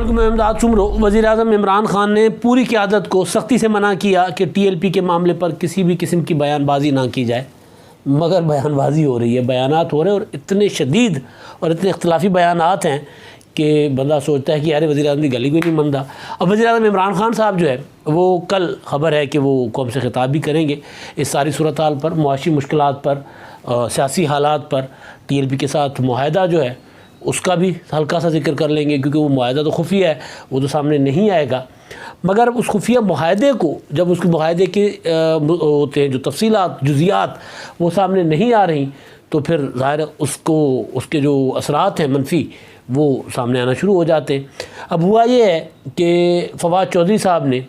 علیکم، میں امداد سمرو۔ وزیر اعظم عمران خان نے پوری قیادت کو سختی سے منع کیا کہ ٹی ایل پی کے معاملے پر کسی بھی قسم کی بیان بازی نہ کی جائے، مگر بیان بازی ہو رہی ہے، بیانات ہو رہے ہیں، اور اتنے شدید اور اتنے اختلافی بیانات ہیں کہ بندہ سوچتا ہے کہ یار وزیر اعظم کی گلی کوئی نہیں منتا۔ اب وزیر اعظم عمران خان صاحب جو ہے وہ کل خبر ہے کہ وہ قوم سے خطاب بھی کریں گے اس ساری صورتحال پر، معاشی مشکلات پر، سیاسی حالات پر، ٹی ایل پی کے ساتھ معاہدہ جو ہے اس کا بھی ہلکا سا ذکر کر لیں گے، کیونکہ وہ معاہدہ تو خفیہ ہے، وہ تو سامنے نہیں آئے گا۔ مگر اس خفیہ معاہدے کو جب اس کے معاہدے کے ہوتے ہیں جو تفصیلات، جزیات وہ سامنے نہیں آ رہی، تو پھر ظاہر ہے اس کے جو اثرات ہیں منفی وہ سامنے آنا شروع ہو جاتے ہیں۔ اب ہوا یہ ہے کہ فواد چودھری صاحب نے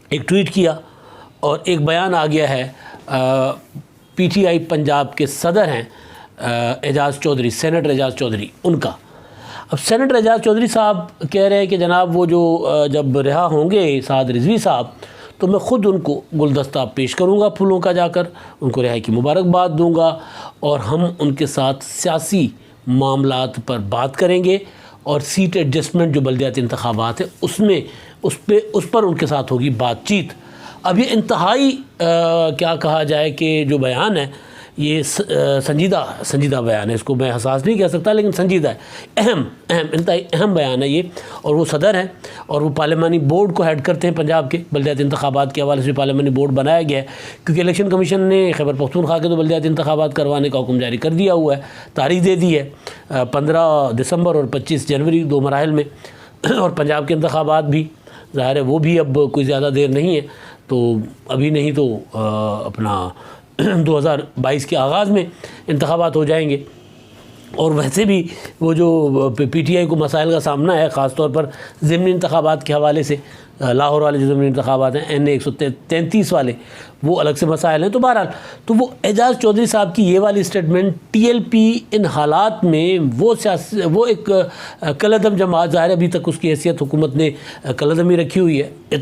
ایک ٹویٹ کیا اور ایک بیان آ گیا ہے پی ٹی آئی پنجاب کے صدر ہیں اعجاز چودھری، سینیٹر اعجاز چودھری، ان کا۔ اب سینیٹر اعجاز چودھری صاحب کہہ رہے ہیں کہ جناب وہ جو جب رہا ہوں گے سعد رضوی صاحب تو میں خود ان کو گلدستہ پیش کروں گا پھولوں کا، جا کر ان کو رہائی کی مبارکباد دوں گا، اور ہم ان کے ساتھ سیاسی معاملات پر بات کریں گے، اور سیٹ ایڈجسٹمنٹ جو بلدیاتی انتخابات ہیں اس پر ان کے ساتھ ہوگی بات چیت۔ اب یہ انتہائی کیا کہا جائے کہ جو بیان ہے یہ سنجیدہ بیان ہے، اس کو میں حساس نہیں کہہ سکتا لیکن سنجیدہ ہے، انتہائی اہم بیان ہے یہ، اور وہ صدر ہیں اور وہ پارلیمانی بورڈ کو ہیڈ کرتے ہیں پنجاب کے۔ بلدیاتی انتخابات کے حوالے سے پارلیمانی بورڈ بنایا گیا ہے، کیونکہ الیکشن کمیشن نے خیبر پختونخوا کے تو بلدیاتی انتخابات کروانے کا حکم جاری کر دیا ہوا ہے، تاریخ دے دی ہے 15 دسمبر اور 25 جنوری، 2 مراحل میں، اور پنجاب کے انتخابات بھی ظاہر ہے وہ بھی اب کوئی زیادہ دیر نہیں ہے، تو ابھی نہیں تو اپنا 2022 کے آغاز میں انتخابات ہو جائیں گے۔ اور ویسے بھی وہ جو پی ٹی آئی کو مسائل کا سامنا ہے، خاص طور پر ضمنی انتخابات کے حوالے سے، لاہور والے جو ضمنی انتخابات ہیں این اے 133 والے، وہ الگ سے مسائل ہیں۔ تو بہرحال تو وہ اعجاز چودھری صاحب کی یہ والی اسٹیٹمنٹ ٹی ایل پی ان حالات میں وہ ایک کالعدم جماعت، ظاہر ابھی تک اس کی حیثیت حکومت نے کالعدم ہی رکھی ہوئی ہے،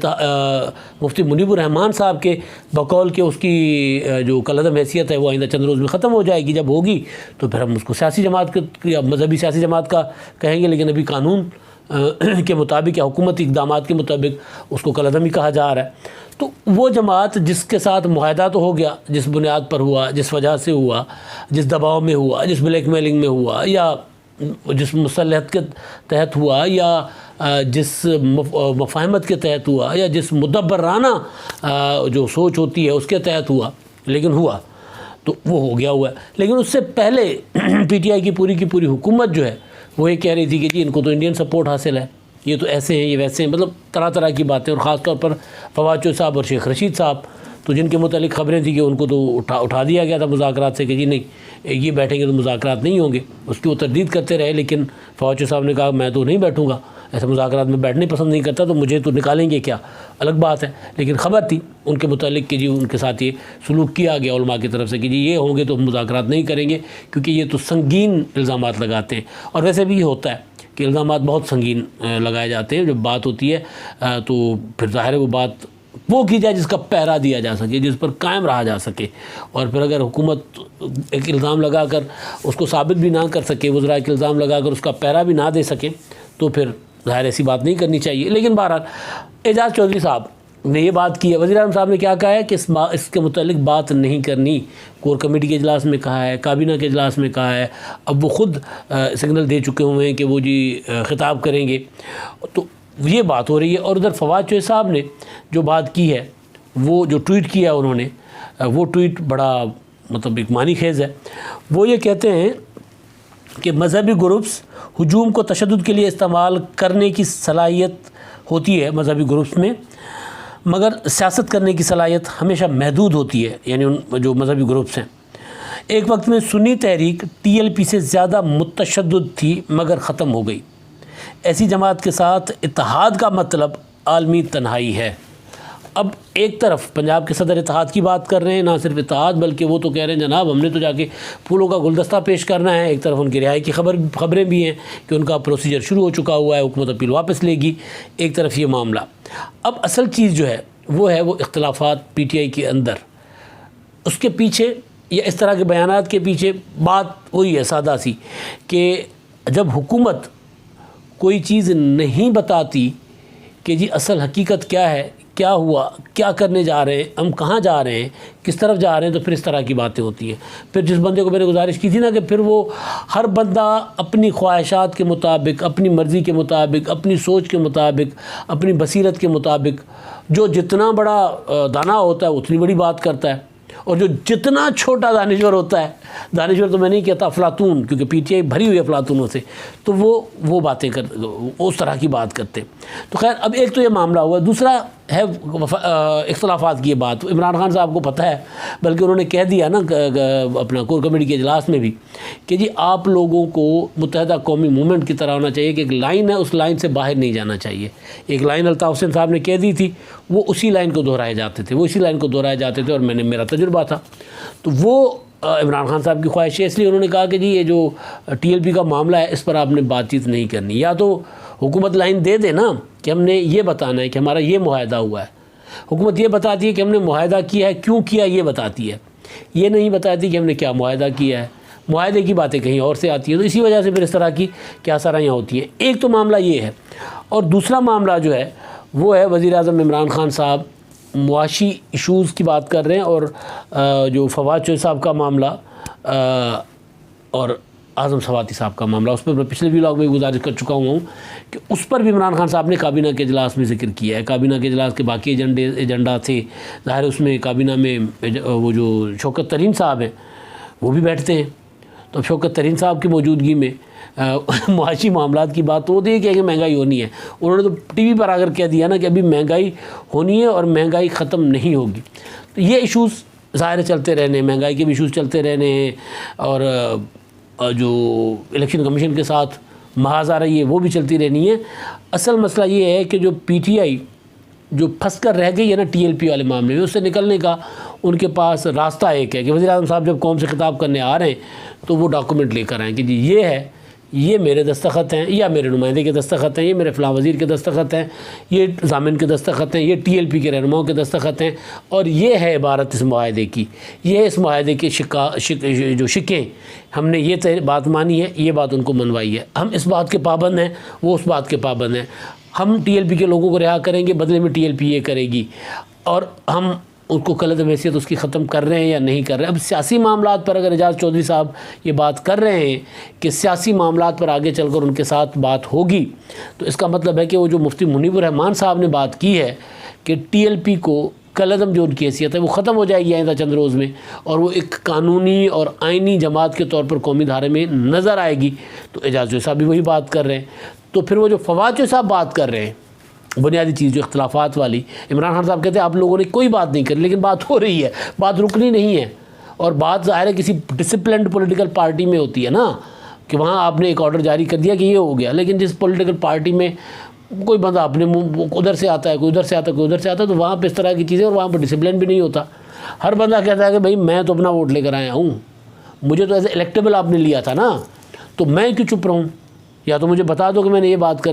مفتی منیب الرحمان صاحب کے بقول کہ اس کی جو کالعدم حیثیت ہے وہ آئندہ چند روز میں ختم ہو جائے گی، جب ہوگی تو پھر ہم اس کو سیاسی جماعت یا مذہبی سیاسی جماعت کا کہیں گے، لیکن ابھی قانون کے مطابق یا حکومتی اقدامات کے مطابق اس کو کالعدم ہی کہا جا رہا ہے۔ تو وہ جماعت جس کے ساتھ معاہدہ تو ہو گیا، جس بنیاد پر ہوا، جس وجہ سے ہوا، جس دباؤ میں ہوا، جس بلیک میلنگ میں ہوا، یا جس مصلحت کے تحت ہوا، یا جس مفاہمت کے تحت ہوا، یا جس مدبرانہ جو سوچ ہوتی ہے اس کے تحت ہوا، لیکن ہوا تو وہ ہو گیا ہوا ہے۔ لیکن اس سے پہلے پی ٹی آئی کی پوری حکومت جو ہے وہ یہ کہہ رہی تھی کہ جی ان کو تو انڈین سپورٹ حاصل ہے، یہ تو ایسے ہیں، یہ ویسے ہیں، مطلب طرح کی باتیں، اور خاص طور پر فواد چودھری صاحب اور شیخ رشید صاحب، تو جن کے متعلق خبریں تھیں کہ ان کو تو اٹھا دیا گیا تھا مذاکرات سے کہ جی نہیں یہ بیٹھیں گے تو مذاکرات نہیں ہوں گے، اس کی وہ تردید کرتے رہے، لیکن فواد چودھری صاحب نے کہا میں تو نہیں بیٹھوں گا، ایسے مذاکرات میں بیٹھنے پسند نہیں کرتا، تو مجھے تو نکالیں گے کیا، الگ بات ہے۔ لیکن خبر تھی ان کے متعلق کہ جی ان کے ساتھ یہ سلوک کیا گیا علماء کی طرف سے کہ جی یہ ہوں گے تو ہم مذاکرات نہیں کریں گے، کیونکہ یہ تو سنگین الزامات لگاتے ہیں، اور ویسے بھی یہ ہوتا ہے کہ الزامات بہت سنگین لگائے جاتے ہیں، جب بات ہوتی ہے تو پھر ظاہر ہے وہ بات وہ کی جائے جس کا پہرا دیا جا سکے، جس پر قائم رہا جا سکے، اور پھر اگر حکومت ایک الزام لگا کر اس کو ثابت بھی نہ کر سکے، وزراء کے الزام لگا کر اس کا پہرا بھی نہ دے سکے، تو پھر ظاہر ایسی بات نہیں کرنی چاہیے۔ لیکن بہرحال اعجاز چودھری صاحب نے یہ بات کی ہے، وزیر اعظم صاحب نے کیا کہا ہے کہ اس کے متعلق بات نہیں کرنی، کور کمیٹی کے اجلاس میں کہا ہے، کابینہ کے اجلاس میں کہا ہے، اب وہ خود سگنل دے چکے ہوئے ہیں کہ وہ جی خطاب کریں گے، تو یہ بات ہو رہی ہے۔ اور ادھر فواد چودھری صاحب نے جو بات کی ہے، وہ جو ٹویٹ کیا انہوں نے، وہ ٹویٹ بڑا مطلب ایک معنی خیز ہے۔ وہ یہ کہتے ہیں کہ مذہبی گروپس ہجوم کو تشدد کے لیے استعمال کرنے کی صلاحیت ہوتی ہے مذہبی گروپس میں، مگر سیاست کرنے کی صلاحیت ہمیشہ محدود ہوتی ہے، یعنی ان جو مذہبی گروپس ہیں۔ ایک وقت میں سنی تحریک ٹی ایل پی سے زیادہ متشدد تھی مگر ختم ہو گئی۔ ایسی جماعت کے ساتھ اتحاد کا مطلب عالمی تنہائی ہے۔ اب ایک طرف پنجاب کے صدر اتحاد کی بات کر رہے ہیں، نہ صرف اتحاد بلکہ وہ تو کہہ رہے ہیں جناب ہم نے تو جا کے پھولوں کا گلدستہ پیش کرنا ہے۔ ایک طرف ان کی رہائی کی خبریں بھی ہیں کہ ان کا پروسیجر شروع ہو چکا ہوا ہے، حکومت اپیل واپس لے گی، ایک طرف یہ معاملہ۔ اب اصل چیز جو ہے وہ اختلافات پی ٹی آئی کے اندر، اس کے پیچھے یا اس طرح کے بیانات کے پیچھے بات وہی ہے سادہ سی، کہ جب حکومت کوئی چیز نہیں بتاتی کہ جی اصل حقیقت کیا ہے، کیا ہوا، کیا کرنے جا رہے ہیں، ہم کہاں جا رہے ہیں، کس طرف جا رہے ہیں، تو پھر اس طرح کی باتیں ہوتی ہیں۔ پھر جس بندے کو میں نے گزارش کی تھی نا کہ پھر وہ ہر بندہ اپنی خواہشات کے مطابق، اپنی مرضی کے مطابق، اپنی سوچ کے مطابق، اپنی بصیرت کے مطابق، جو جتنا بڑا دانا ہوتا ہے اتنی بڑی بات کرتا ہے، اور جو جتنا چھوٹا دانشور ہوتا ہے، دانشور تو میں نہیں کہتا، افلاطون، کیونکہ پی ٹی آئی بھری ہوئی ہے افلاطونوں سے، تو وہ باتیں اس طرح کی بات کرتے ہیں۔ تو خیر اب ایک تو یہ معاملہ ہوا، دوسرا ہے اختلافات کی یہ بات۔ عمران خان صاحب کو پتہ ہے، بلکہ انہوں نے کہہ دیا نا اپنا کور کمیٹی کے اجلاس میں بھی کہ جی آپ لوگوں کو متحدہ قومی موومنٹ کی طرح ہونا چاہیے کہ ایک لائن ہے، اس لائن سے باہر نہیں جانا چاہیے۔ ایک لائن الطاف حسین صاحب نے کہہ دی تھی، وہ اسی لائن کو دہرائے جاتے تھے، اور میرا تجربہ تھا۔ تو وہ عمران خان صاحب کی خواہش ہے، اس لیے انہوں نے کہا کہ جی یہ جو ٹی ایل پی کا معاملہ ہے اس پر آپ نے بات چیت نہیں کرنی، یا تو حکومت لائن دے دے نا کہ ہم نے یہ بتانا ہے کہ ہمارا یہ معاہدہ ہوا ہے۔ حکومت یہ بتاتی ہے کہ ہم نے معاہدہ کیا ہے، کیوں کیا یہ بتاتی ہے، یہ نہیں بتاتی کہ ہم نے کیا معاہدہ کیا ہے۔ معاہدے کی باتیں کہیں اور سے آتی ہیں، تو اسی وجہ سے پھر اس طرح کی کیا سرائیاں ہوتی ہیں۔ ایک تو معاملہ یہ ہے، اور دوسرا معاملہ جو ہے وہ ہے وزیر اعظم عمران خان صاحب معاشی ایشوز کی بات کر رہے ہیں، اور جو فواد چوہدری صاحب کا معاملہ اور اعظم سواتی صاحب کا معاملہ، اس پر میں پچھلے ولاگ میں گزارش کر چکا ہوں کہ اس پر بھی عمران خان صاحب نے کابینہ کے اجلاس میں ذکر کیا ہے۔ کابینہ کے اجلاس کے باقی ایجنڈا تھے، ظاہر اس میں کابینہ میں وہ جو شوکت ترین صاحب ہیں وہ بھی بیٹھتے ہیں، تو شوکت ترین صاحب کی موجودگی میں معاشی معاملات کی بات تو وہ دیکھ کہ مہنگائی ہونی ہے، انہوں نے تو ٹی وی پر آ کر کہہ دیا نا کہ ابھی مہنگائی ہونی ہے اور مہنگائی ختم نہیں ہوگی۔ تو یہ ایشوز ظاہر چلتے رہنے، مہنگائی کے بھی ایشوز چلتے رہنے ہیں، اور جو الیکشن کمیشن کے ساتھ محاذ آ رہی ہے وہ بھی چلتی رہنی ہے۔ اصل مسئلہ یہ ہے کہ جو پی ٹی آئی جو پھنس کر رہ گئی ہے نا ٹی ایل پی والے معاملے میں، اس سے نکلنے کا ان کے پاس راستہ ایک ہے کہ وزیر اعظم صاحب جب قوم سے خطاب کرنے آ رہے ہیں تو وہ ڈاکومنٹ لے کر آئیں کہ جی یہ ہے، یہ میرے دستخط ہیں، یا میرے نمائندے کے دستخط ہیں، یہ میرے فلاں وزیر کے دستخط ہیں، یہ ضامن کے دستخط ہیں، یہ ٹی ایل پی کے رہنماؤں کے دستخط ہیں، اور یہ ہے عبارت اس معاہدے کی، یہ ہے اس معاہدے کے جو شکیں، ہم نے یہ بات مانی ہے، یہ بات ان کو منوائی ہے، ہم اس بات کے پابند ہیں، وہ اس بات کے پابند ہیں، ہم ٹی ایل پی کے لوگوں کو رہا کریں گے، بدلے میں ٹی ایل پی یہ کرے گی، اور ہم ان کو کلعدم حیثیت اس کی ختم کر رہے ہیں یا نہیں کر رہے ہیں۔ اب سیاسی معاملات پر اگر اعجاز چودھری صاحب یہ بات کر رہے ہیں کہ سیاسی معاملات پر آگے چل کر ان کے ساتھ بات ہوگی، تو اس کا مطلب ہے کہ وہ جو مفتی منیب الرحمان صاحب نے بات کی ہے کہ ٹی ایل پی کو کلعدم جو ان کی حیثیت ہے وہ ختم ہو جائے گی آئندہ چند روز میں، اور وہ ایک قانونی اور آئینی جماعت کے طور پر قومی دھارے میں نظر آئے گی۔ تو اعجاز چودھری صاحب بھی وہی بات کر رہے ہیں۔ تو پھر وہ جو فواد چودھری صاحب بات کر رہے ہیں، بنیادی چیز جو اختلافات والی، عمران خان صاحب کہتے ہیں آپ لوگوں نے کوئی بات نہیں کری، لیکن بات ہو رہی ہے، بات رکنی نہیں ہے، اور بات ظاہر ہے کسی ڈسپلنڈ پولیٹیکل پارٹی میں ہوتی ہے نا، کہ وہاں آپ نے ایک آرڈر جاری کر دیا کہ یہ ہو گیا، لیکن جس پولیٹیکل پارٹی میں کوئی بندہ اپنے ادھر سے آتا ہے، کوئی ادھر سے آتا ہے، کوئی ادھر سے آتا ہے، تو وہاں پہ اس طرح کی چیزیں، اور وہاں پہ ڈسپلن بھی نہیں ہوتا۔ ہر بندہ کہتا ہے کہ بھائی میں تو اپنا ووٹ لے کر آیا ہوں، مجھے تو ایز اے الیکٹیبل آپ نے لیا تھا نا، تو میں کیوں چپ رہوں؟ یا تو مجھے بتا دو کہ میں نے یہ بات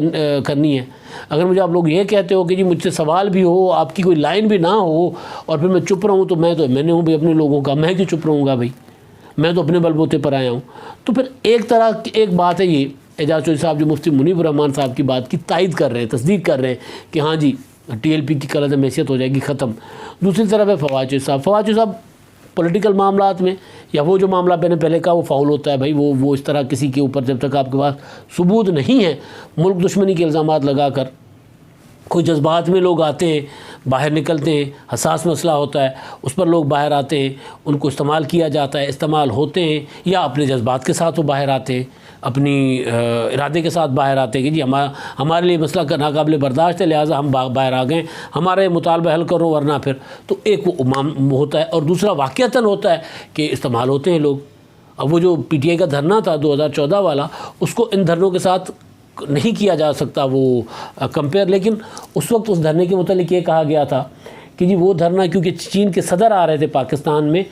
کرنی ہے۔ اگر مجھے آپ لوگ یہ کہتے ہو کہ جی مجھ سے سوال بھی ہو، آپ کی کوئی لائن بھی نہ ہو، اور پھر میں چپ رہوں، تو میں نے ہوں بھائی اپنے لوگوں کا، میں کیوں چپ رہوں گا بھائی، میں تو اپنے بل بوتے پر آیا ہوں۔ تو پھر ایک بات ہے یہ اعجاز چودھری صاحب جو مفتی منیب الرحمان صاحب کی بات کی تائید کر رہے ہیں، تصدیق کر رہے ہیں کہ ہاں جی ٹی ایل پی کی کلعدم حیثیت ہو جائے گی ختم۔ دوسری طرف ہے فواد چودھری صاحب پولیٹیکل معاملات میں، یا وہ جو معاملہ میں نے پہلے کہا وہ فاؤل ہوتا ہے بھائی، وہ اس طرح کسی کے اوپر جب تک آپ کے پاس ثبوت نہیں ہے، ملک دشمنی کے الزامات لگا کر، کوئی جذبات میں لوگ آتے ہیں، باہر نکلتے ہیں، حساس مسئلہ ہوتا ہے، اس پر لوگ باہر آتے ہیں، ان کو استعمال کیا جاتا ہے، استعمال ہوتے ہیں، یا اپنے جذبات کے ساتھ وہ باہر آتے ہیں، اپنی ارادے کے ساتھ باہر آتے ہیں کہ جی ہمارے لیے مسئلہ ناقابل برداشت ہے، لہٰذا ہم باہر آ گئے، ہمارے مطالبہ حل کرو ورنہ پھر۔ تو ایک وہ ہوتا ہے، اور دوسرا واقعتاً ہوتا ہے کہ استعمال ہوتے ہیں لوگ۔ اب وہ جو پی ٹی آئی کا دھرنا تھا 2014 والا، اس کو ان دھرنوں کے ساتھ نہیں کیا جا سکتا وہ کمپیئر، لیکن اس وقت اس دھرنے کے متعلق یہ کہا گیا تھا کہ جی وہ دھرنا کیونکہ چین کے صدر آ رہے تھے پاکستان میں،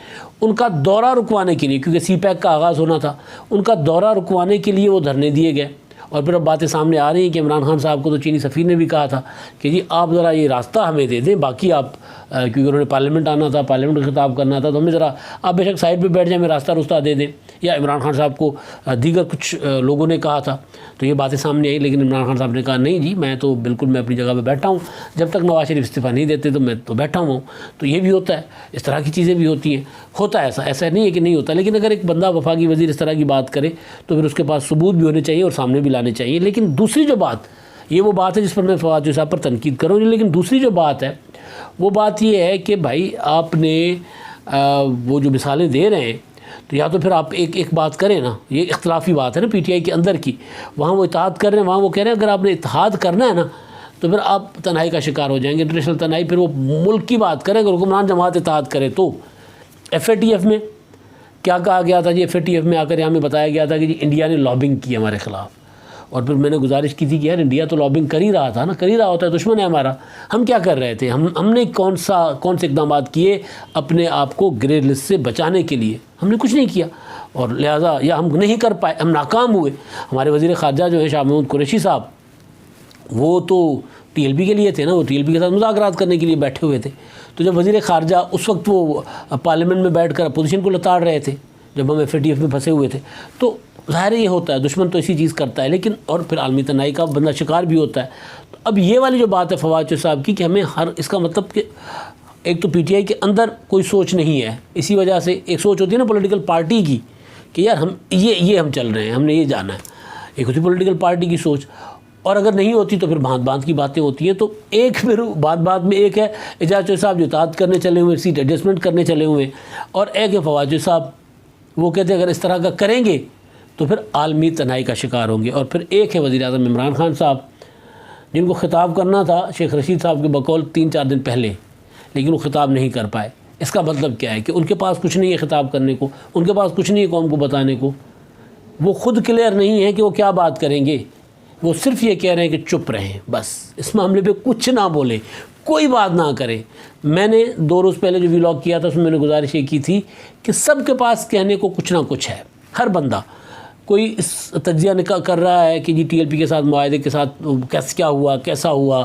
ان کا دورہ رکوانے کے لیے، کیونکہ سی پیک کا آغاز ہونا تھا، ان کا دورہ رکوانے کے لیے وہ دھرنے دیے گئے، اور پھر اب باتیں سامنے آ رہی ہیں کہ عمران خان صاحب کو تو چینی سفیر نے بھی کہا تھا کہ جی آپ ذرا یہ راستہ ہمیں دے دیں، باقی آپ کیونکہ انہوں نے پارلیمنٹ آنا تھا، پارلیمنٹ کا خطاب کرنا تھا، تو ہمیں ذرا آپ بے شک سائڈ پہ بیٹھ جائیں، ہمیں راستہ دے دیں۔ یا عمران خان صاحب کو دیگر کچھ لوگوں نے کہا تھا، تو یہ باتیں سامنے آئی، لیکن عمران خان صاحب نے کہا نہیں جی میں تو بالکل میں اپنی جگہ پہ بیٹھا ہوں، جب تک نواز شریف استعفیٰ نہیں دیتے تو میں تو بیٹھا ہوں۔ تو یہ بھی ہوتا ہے، اس طرح کی چیزیں بھی ہوتی ہیں، ہوتا ہے ایسا نہیں ہے کہ نہیں ہوتا، لیکن اگر ایک بندہ وفاقی وزیر اس طرح کی بات کرے تو پھر اس کے پاس ثبوت بھی ہونے چاہیے اور سامنے بھی لانے چاہیے۔ لیکن دوسری جو بات، یہ وہ بات ہے جس پر میں فواد چوہدری صاحب پر تنقید کروں گی، لیکن دوسری جو بات ہے وہ بات یہ ہے کہ بھائی آپ نے وہ جو مثالیں دے رہے ہیں، تو یا تو پھر آپ ایک بات کریں نا، یہ اختلافی بات ہے نا پی ٹی آئی کے اندر کی، وہاں وہ اتحاد کر رہے ہیں، وہاں وہ کہہ رہے ہیں اگر آپ نے اتحاد کرنا ہے نا تو پھر آپ تنہائی کا شکار ہو جائیں گے، انٹرنیشنل تنہائی۔ پھر وہ ملک کی بات کریں، اگر حکمران جماعت اتحاد کرے تو ایف اے ٹی ایف میں کیا کہا گیا تھا جی؟ ایف اے ٹی ایف میں آ کر ہمیں بتایا گیا تھا کہ جی انڈیا نے لابنگ کی ہمارے خلاف، اور پھر میں نے گزارش کی تھی کہ یار انڈیا تو لابنگ کر ہی رہا تھا نا، کر ہی رہا ہوتا ہے، دشمن ہے ہمارا، ہم کیا کر رہے تھے؟ ہم نے کون سے اقدامات کیے اپنے آپ کو گرے لسٹ سے بچانے کے لیے؟ ہم نے کچھ نہیں کیا، اور لہٰذا یا ہم نہیں کر پائے، ہم ناکام ہوئے۔ ہمارے وزیر خارجہ جو ہے شاہ محمود قریشی صاحب، وہ تو ٹی ایل پی کے لیے تھے نا، وہ ٹی ایل پی کے ساتھ مذاکرات کرنے کے لیے بیٹھے ہوئے تھے، تو جب وزیر خارجہ اس وقت وہ پارلیمنٹ میں بیٹھ کر اپوزیشن کو لتاڑ رہے تھے، جب ہم ایف اے ٹی ایف میں پھنسے ہوئے تھے، تو ظاہر یہ ہوتا ہے دشمن تو اسی چیز کرتا ہے، لیکن اور پھر عالمی تنہائی کا بندہ شکار بھی ہوتا ہے۔ تو اب یہ والی جو بات ہے فواد چوہدری صاحب کی کہ ہمیں اس کا مطلب کہ ایک تو پی ٹی آئی کے اندر کوئی سوچ نہیں ہے، اسی وجہ سے ایک سوچ ہوتی ہے نا پولیٹیکل پارٹی کی کہ یار ہم یہ ہم چل رہے ہیں، ہم نے یہ جانا ہے، ایک ہوتی پولیٹیکل پارٹی کی سوچ، اور اگر نہیں ہوتی تو پھر بھانت کی باتیں ہوتی ہیں۔ تو ایک پھر بات میں ایک ہے اعجاز چوہدری صاحب جو اتحاد کرنے چلے ہوئے، سیٹ ایڈجسٹمنٹ کرنے چلے ہوئے، اور ایک ہے فواد چوہدری صاحب وہ کہتے ہیں اگر اس طرح کا کریں گے تو پھر عالمی تنہائی کا شکار ہوں گے۔ اور پھر ایک ہے وزیر اعظم عمران خان صاحب، جن کو خطاب کرنا تھا شیخ رشید صاحب کے بقول 3-4 دن پہلے، لیکن وہ خطاب نہیں کر پائے۔ اس کا مطلب کیا ہے کہ ان کے پاس کچھ نہیں ہے خطاب کرنے کو، ان کے پاس کچھ نہیں ہے قوم کو بتانے کو، وہ خود کلیئر نہیں ہے کہ وہ کیا بات کریں گے، وہ صرف یہ کہہ رہے ہیں کہ چپ رہیں، بس اس معاملے پہ کچھ نہ بولیں، کوئی بات نہ کریں۔ میں نے 2 روز پہلے جو ویلاگ کیا تھا اس میں میں نے گزارش یہ کی تھی کہ سب کے پاس کہنے کو کچھ نہ کچھ ہے، ہر بندہ کوئی اس تجزیہ کر رہا ہے کہ جی ٹی ایل پی کے ساتھ معاہدے کے ساتھ کیا ہوا، کیسا ہوا،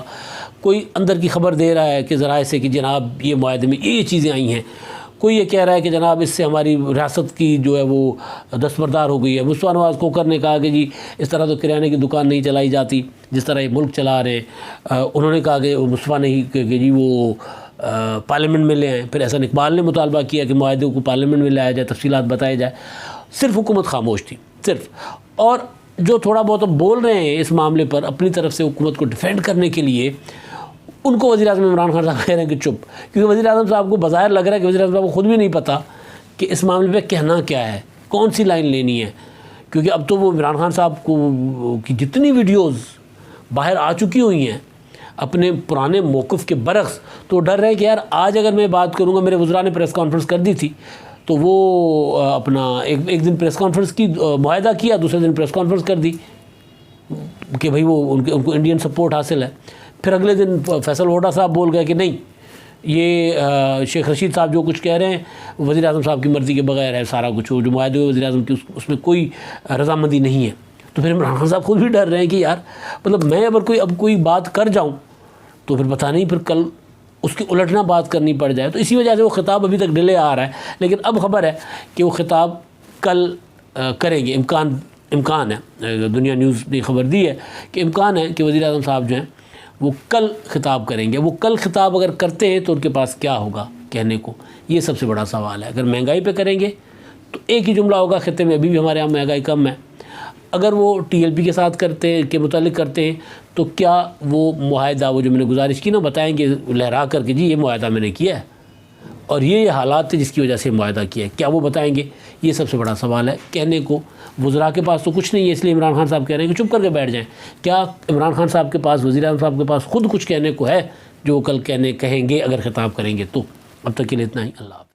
کوئی اندر کی خبر دے رہا ہے کہ ذرائع سے کہ جناب یہ معاہدے میں یہ چیزیں آئی ہیں، کوئی یہ کہہ رہا ہے کہ جناب اس سے ہماری ریاست کی جو ہے وہ دستبردار ہو گئی ہے۔ مصطفیٰ نواز کھوکھر نے کہا کہ جی اس طرح تو کریانے کی دکان نہیں چلائی جاتی جس طرح یہ ملک چلا رہے ہیں۔ انہوں نے کہا کہ مصطفیٰ نے کہ جی وہ پارلیمنٹ میں لے آئیں، پھر احسن اقبال نے مطالبہ کیا کہ معاہدے کو پارلیمنٹ میں لایا جائے، تفصیلات بتائی جائے۔ صرف حکومت خاموش تھی، صرف، اور جو تھوڑا بہت بول رہے ہیں اس معاملے پر اپنی طرف سے حکومت کو ڈیفینڈ کرنے کے لیے، ان کو وزیر اعظم عمران خان صاحب کہہ رہے ہیں کہ چپ، کیونکہ وزیر اعظم صاحب کو بظاہر لگ رہا ہے کہ وزیر اعظم صاحب کو خود بھی نہیں پتہ کہ اس معاملے پہ کہنا کیا ہے، کون سی لائن لینی ہے، کیونکہ اب تو وہ عمران خان صاحب کو کی جتنی ویڈیوز باہر آ چکی ہوئی ہیں اپنے پرانے موقف کے برعکس، تو ڈر رہے کہ یار آج اگر میں بات کروں گا، میرے وزراء نے پریس کانفرنس کر دی تھی تو وہ اپنا ایک دن پریس کانفرنس کی معاہدہ کیا، دوسرے دن پریس کانفرنس کر دی کہ بھئی وہ ان کو انڈین سپورٹ حاصل ہے، پھر اگلے دن فیصل ووہرا صاحب بول گئے کہ نہیں یہ شیخ رشید صاحب جو کچھ کہہ رہے ہیں وزیر اعظم صاحب کی مرضی کے بغیر ہے سارا کچھ، جو معاہدے ہوئے وزیر اعظم کی اس میں کوئی رضامندی نہیں ہے۔ تو پھر عمران خان صاحب خود بھی ڈر رہے ہیں کہ یار مطلب میں اگر کوئی بات کر جاؤں تو پھر پتہ نہیں پھر کل اس کی الٹنا بات کرنی پڑ جائے، تو اسی وجہ سے وہ خطاب ابھی تک ڈیلے آ رہا ہے، لیکن اب خبر ہے کہ وہ خطاب کل کریں گے، امکان ہے، دنیا نیوز نے خبر دی ہے کہ امکان ہے کہ وزیر اعظم صاحب جو ہیں وہ کل خطاب کریں گے۔ وہ کل خطاب اگر کرتے ہیں تو ان کے پاس کیا ہوگا کہنے کو، یہ سب سے بڑا سوال ہے۔ اگر مہنگائی پہ کریں گے تو ایک ہی جملہ ہوگا، خطے میں ابھی بھی ہمارے یہاں مہنگائی کم ہے۔ اگر وہ ٹی ایل پی کے ساتھ کے متعلق کرتے ہیں تو کیا وہ معاہدہ، وہ جو میں نے گزارش کی نا، بتائیں گے لہرا کر کہ جی یہ معاہدہ میں نے کیا ہے اور یہ حالات تھے جس کی وجہ سے معاہدہ کیا ہے، کیا وہ بتائیں گے؟ یہ سب سے بڑا سوال ہے۔ کہنے کو وزراء کے پاس تو کچھ نہیں ہے، اس لیے عمران خان صاحب کہہ رہے ہیں کہ چپ کر کے بیٹھ جائیں۔ کیا عمران خان صاحب کے پاس، وزیر اعظم صاحب کے پاس خود کچھ کہنے کو ہے جو کل کہیں گے اگر خطاب کریں گے تو؟ اب تک کے لیے اتنا ہی، اللہ حافظ۔